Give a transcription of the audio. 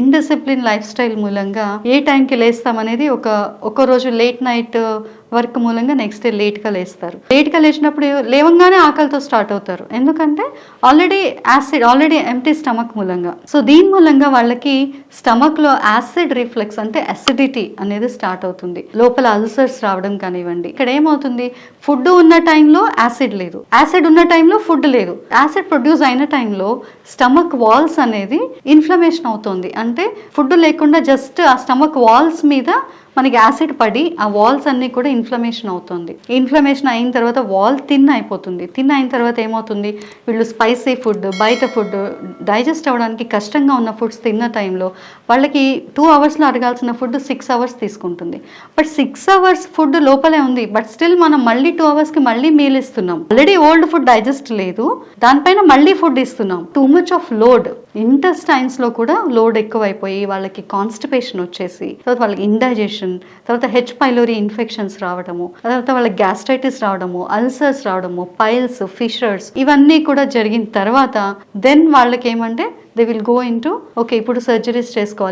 Indiscipline life style మూలంగా ఏ టైంకి లేస్తాం అనేది ఒక రోజు లేట్ నైట్ వర్క్ మూలంగా నెక్స్ట్ డే లేట్గా లేస్తారు. లేట్గా లేచినప్పుడు లేవంగానే ఆకలితో స్టార్ట్ అవుతారు. ఎందుకంటే ఆల్రెడీ ఎంటీ స్టమక్ మూలంగా. సో దీని మూలంగా వాళ్ళకి స్టమక్లో యాసిడ్ రిఫ్లెక్స్ అంటే అసిడిటీ అనేది స్టార్ట్ అవుతుంది. లోపల అల్సర్స్ రావడం కానివ్వండి. ఇక్కడ ఏమవుతుంది, ఫుడ్ ఉన్న టైంలో యాసిడ్ లేదు, యాసిడ్ ఉన్న టైంలో ఫుడ్ లేదు. యాసిడ్ ప్రొడ్యూస్ అయిన టైంలో స్టమక్ వాల్స్ అనేది ఇన్ఫ్లమేషన్ అవుతుంది. అంటే ఫుడ్ లేకుండా జస్ట్ ఆ స్టమక్ వాల్స్ మీద మనకి యాసిడ్ పడి ఆ వాల్స్ అన్నీ కూడా ఇన్ఫ్లమేషన్ అవుతుంది. ఇన్ఫ్లమేషన్ అయిన తర్వాత వాల్ థిన్ అయిపోతుంది. థిన్ అయిన తర్వాత ఏమవుతుంది, వీళ్ళు స్పైసీ ఫుడ్, బయట ఫుడ్, డైజెస్ట్ అవ్వడానికి కష్టంగా ఉన్న ఫుడ్స్ తిన్న టైంలో వాళ్ళకి 2 అవర్స్లో అడగాల్సిన ఫుడ్ 6 అవర్స్ తీసుకుంటుంది. బట్ 6 అవర్స్ ఫుడ్ లోపలే ఉంది, బట్ స్టిల్ మనం మళ్ళీ 2 అవర్స్కి మళ్ళీ మీల్ ఇస్తున్నాం. ఆల్రెడీ ఓల్డ్ ఫుడ్ డైజెస్ట్ లేదు, దానిపైన మళ్ళీ ఫుడ్ ఇస్తున్నాం. Too much of load. ఇంటెస్టైన్స్లో కూడా లోడ్ ఎక్కువైపోయి వాళ్ళకి కాన్స్టిపేషన్ వచ్చేసి, తర్వాత వాళ్ళకి ఇండైజెషన్, తర్వాత హెచ్ పైలోరీ ఇన్ఫెక్షన్స్ రావడము, తర్వాత వాళ్ళకి గ్యాస్ట్రైటిస్ రావడము, అల్సర్స్ రావడము, పైల్స్, ఫిషర్స్, ఇవన్నీ కూడా జరిగిన తర్వాత దెన్ వాళ్ళకి ఏమంటే they will go into okay ఇప్పుడు సర్జరీస్ చేసుకోవాలి.